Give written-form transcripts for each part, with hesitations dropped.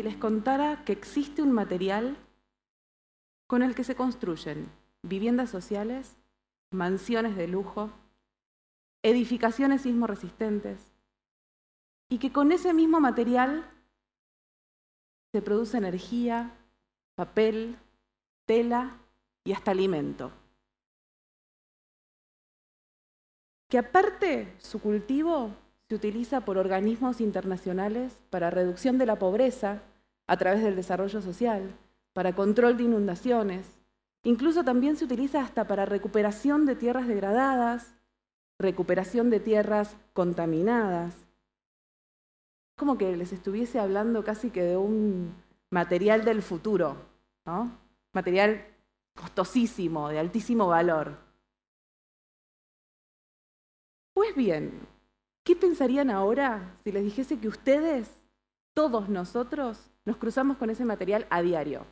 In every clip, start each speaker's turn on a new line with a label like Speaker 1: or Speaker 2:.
Speaker 1: les contara que existe un material con el que se construyen viviendas sociales, mansiones de lujo, edificaciones sismo resistentes, y que con ese mismo material se produce energía, papel, tela y hasta alimento. Que aparte su cultivo se utiliza por organismos internacionales para reducción de la pobreza a través del desarrollo social, para control de inundaciones, incluso también se utiliza hasta para recuperación de tierras degradadas, recuperación de tierras contaminadas. Como que les estuviese hablando casi que de un material del futuro, ¿no? Material costosísimo, de altísimo valor. Pues bien, ¿qué pensarían ahora si les dijese que ustedes, todos nosotros, nos cruzamos con ese material a diario?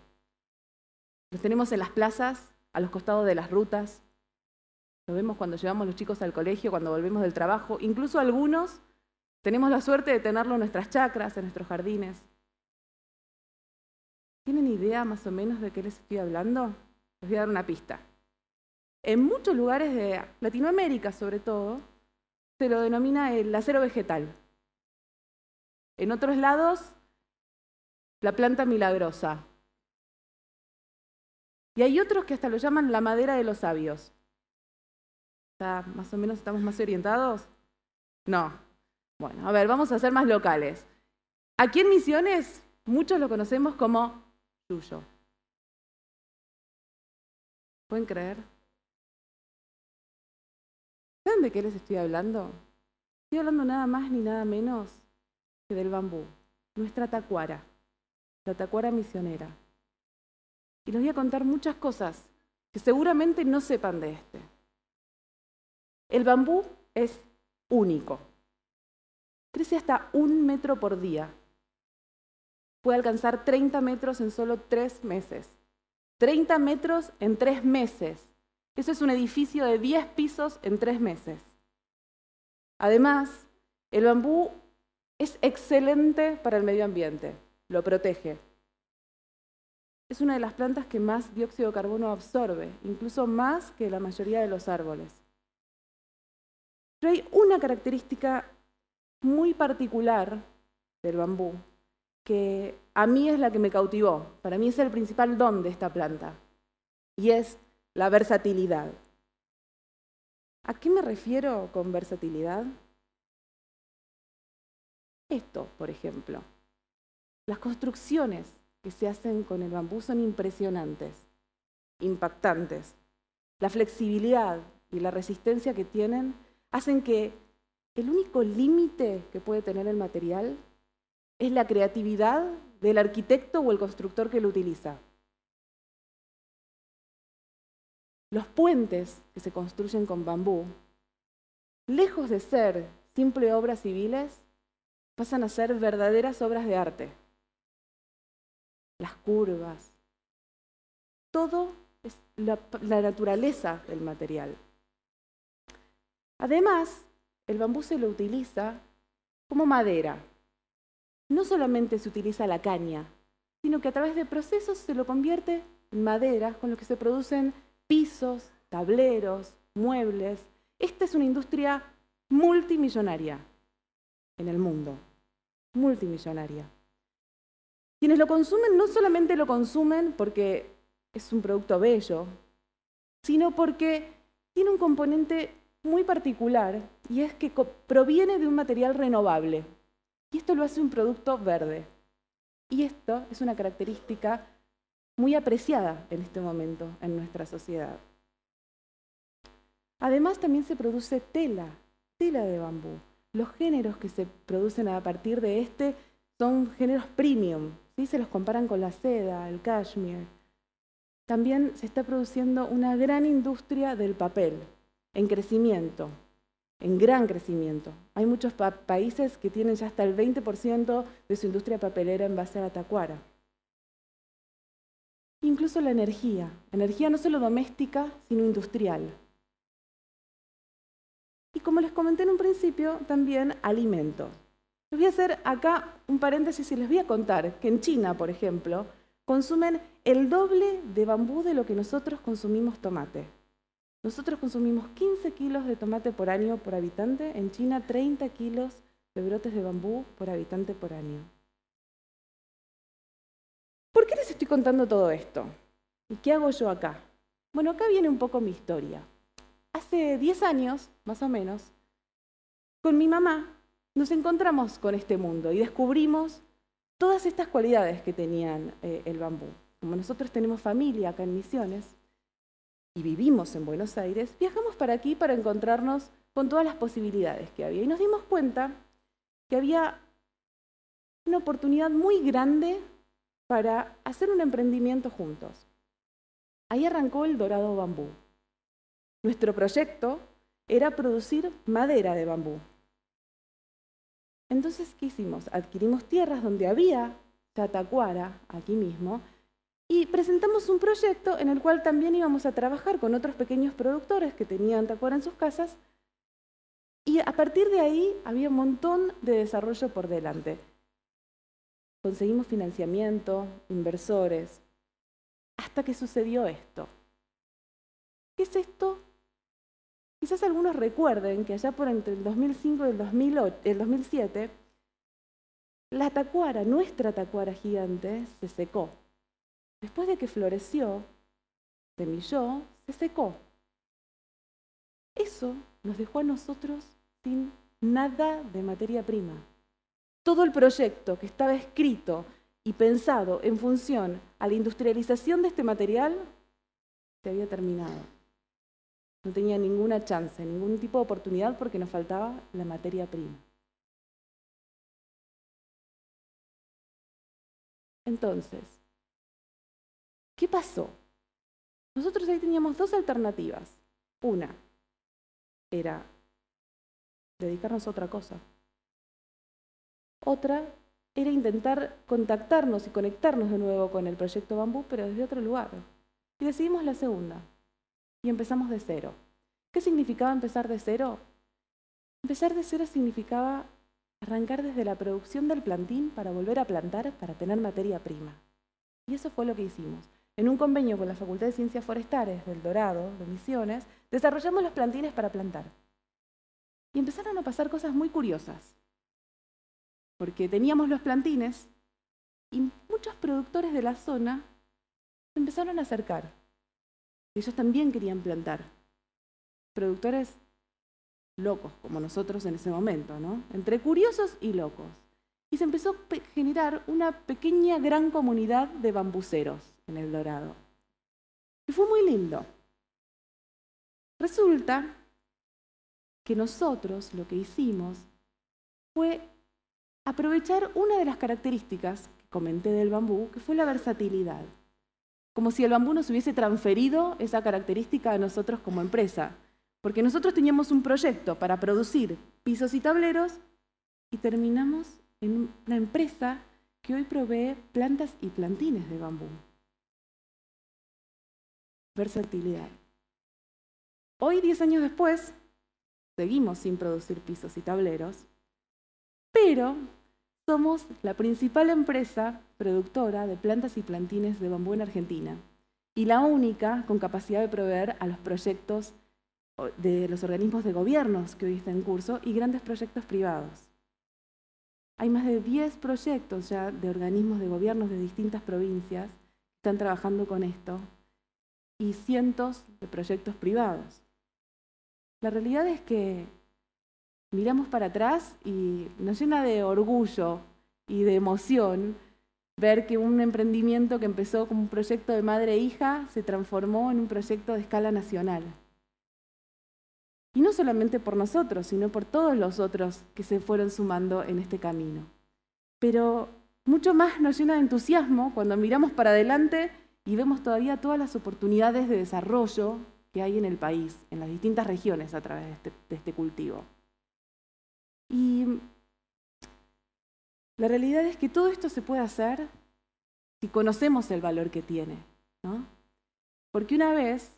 Speaker 1: Los tenemos en las plazas, a los costados de las rutas, lo vemos cuando llevamos a los chicos al colegio, cuando volvemos del trabajo, incluso algunos tenemos la suerte de tenerlo en nuestras chacras, en nuestros jardines. ¿Tienen idea más o menos de qué les estoy hablando? Les voy a dar una pista. En muchos lugares de Latinoamérica, sobre todo, se lo denomina el acero vegetal. En otros lados, la planta milagrosa. Y hay otros que hasta lo llaman la madera de los sabios. ¿Más o menos estamos más orientados? No. Bueno, a ver, vamos a ser más locales. Aquí en Misiones, muchos lo conocemos como yuyo. ¿Pueden creer? ¿Saben de qué les estoy hablando? Estoy hablando nada más ni nada menos que del bambú, nuestra tacuara, la tacuara misionera. Y les voy a contar muchas cosas que seguramente no sepan de este. El bambú es único. Crece hasta 1 metro por día. Puede alcanzar 30 metros en solo 3 meses. 30 metros en 3 meses. Eso es un edificio de 10 pisos en 3 meses. Además, el bambú es excelente para el medio ambiente. Lo protege. Es una de las plantas que más dióxido de carbono absorbe, incluso más que la mayoría de los árboles. Pero hay una característica muy particular del bambú que a mí es la que me cautivó. Para mí es el principal don de esta planta y es la versatilidad. ¿A qué me refiero con versatilidad? Esto, por ejemplo. Las construcciones que se hacen con el bambú son impresionantes, impactantes. La flexibilidad y la resistencia que tienen hacen que el único límite que puede tener el material es la creatividad del arquitecto o el constructor que lo utiliza. Los puentes que se construyen con bambú, lejos de ser simples obras civiles, pasan a ser verdaderas obras de arte. Las curvas, todo es la naturaleza del material. Además, el bambú se lo utiliza como madera. No solamente se utiliza la caña, sino que a través de procesos se lo convierte en madera con los que se producen pisos, tableros, muebles. Esta es una industria multimillonaria en el mundo, multimillonaria. Quienes lo consumen no solamente lo consumen porque es un producto bello, sino porque tiene un componente muy particular y es que proviene de un material renovable. Y esto lo hace un producto verde. Y esto es una característica muy apreciada en este momento en nuestra sociedad. Además, también se produce tela de bambú. Los géneros que se producen a partir de este son géneros premium, ¿sí? Se los comparan con la seda, el cashmere. También se está produciendo una gran industria del papel, en crecimiento, en gran crecimiento. Hay muchos países que tienen ya hasta el 20% de su industria papelera en base a la tacuara. Incluso la energía no solo doméstica, sino industrial. Y como les comenté en un principio, también alimentos. Les voy a hacer acá un paréntesis y les voy a contar que en China, por ejemplo, consumen el doble de bambú de lo que nosotros consumimos tomate. Nosotros consumimos 15 kilos de tomate por año por habitante, en China 30 kilos de brotes de bambú por habitante por año. ¿Por qué les estoy contando todo esto? ¿Y qué hago yo acá? Bueno, acá viene un poco mi historia. Hace 10 años, más o menos, con mi mamá nos encontramos con este mundo y descubrimos todas estas cualidades que tenían el bambú. Como nosotros tenemos familia acá en Misiones y vivimos en Buenos Aires, viajamos para aquí para encontrarnos con todas las posibilidades que había. Y nos dimos cuenta que había una oportunidad muy grande para hacer un emprendimiento juntos. Ahí arrancó el Dorado Bambú. Nuestro proyecto era producir madera de bambú. Entonces, ¿qué hicimos? Adquirimos tierras donde había tacuara, aquí mismo, y presentamos un proyecto en el cual también íbamos a trabajar con otros pequeños productores que tenían tacuara en sus casas, y a partir de ahí había un montón de desarrollo por delante. Conseguimos financiamiento, inversores, hasta que sucedió esto. ¿Qué es esto? Quizás algunos recuerden que allá por entre el 2005 y el 2007, la tacuara, nuestra tacuara gigante, se secó. Después de que floreció, semilló, se secó. Eso nos dejó a nosotros sin nada de materia prima. Todo el proyecto que estaba escrito y pensado en función a la industrialización de este material se había terminado. No tenía ninguna chance, ningún tipo de oportunidad porque nos faltaba la materia prima. Entonces, ¿qué pasó? Nosotros ahí teníamos dos alternativas. Una era dedicarnos a otra cosa. Otra era intentar contactarnos y conectarnos de nuevo con el proyecto Bambú, pero desde otro lugar. Y decidimos la segunda. Y empezamos de cero. ¿Qué significaba empezar de cero? Empezar de cero significaba arrancar desde la producción del plantín para volver a plantar para tener materia prima. Y eso fue lo que hicimos. En un convenio con la Facultad de Ciencias Forestales del Dorado, de Misiones, desarrollamos los plantines para plantar. Y empezaron a pasar cosas muy curiosas. Porque teníamos los plantines y muchos productores de la zona se empezaron a acercar. Ellos también querían plantar. Productores locos, como nosotros en ese momento, ¿no? Entre curiosos y locos. Y se empezó a generar una pequeña, gran comunidad de bambuceros en El Dorado. Y fue muy lindo. Resulta que nosotros lo que hicimos fue aprovechar una de las características que comenté del bambú, que fue la versatilidad. Como si el bambú nos hubiese transferido esa característica a nosotros como empresa. Porque nosotros teníamos un proyecto para producir pisos y tableros y terminamos en una empresa que hoy provee plantas y plantines de bambú. Versatilidad. Hoy, 10 años después, seguimos sin producir pisos y tableros, pero somos la principal empresa productora de plantas y plantines de bambú en Argentina y la única con capacidad de proveer a los proyectos de los organismos de gobiernos que hoy están en curso y grandes proyectos privados. Hay más de 10 proyectos ya de organismos de gobiernos de distintas provincias que están trabajando con esto y cientos de proyectos privados. La realidad es que miramos para atrás y nos llena de orgullo y de emoción ver que un emprendimiento que empezó como un proyecto de madre e hija se transformó en un proyecto de escala nacional. Y no solamente por nosotros, sino por todos los otros que se fueron sumando en este camino. Pero mucho más nos llena de entusiasmo cuando miramos para adelante y vemos todavía todas las oportunidades de desarrollo que hay en el país, en las distintas regiones a través de este cultivo. Y la realidad es que todo esto se puede hacer si conocemos el valor que tiene, ¿no? Porque una vez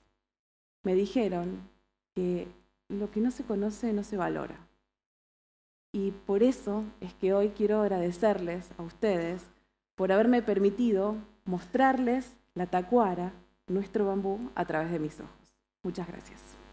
Speaker 1: me dijeron que lo que no se conoce no se valora. Y por eso es que hoy quiero agradecerles a ustedes por haberme permitido mostrarles la tacuara, nuestro bambú, a través de mis ojos. Muchas gracias.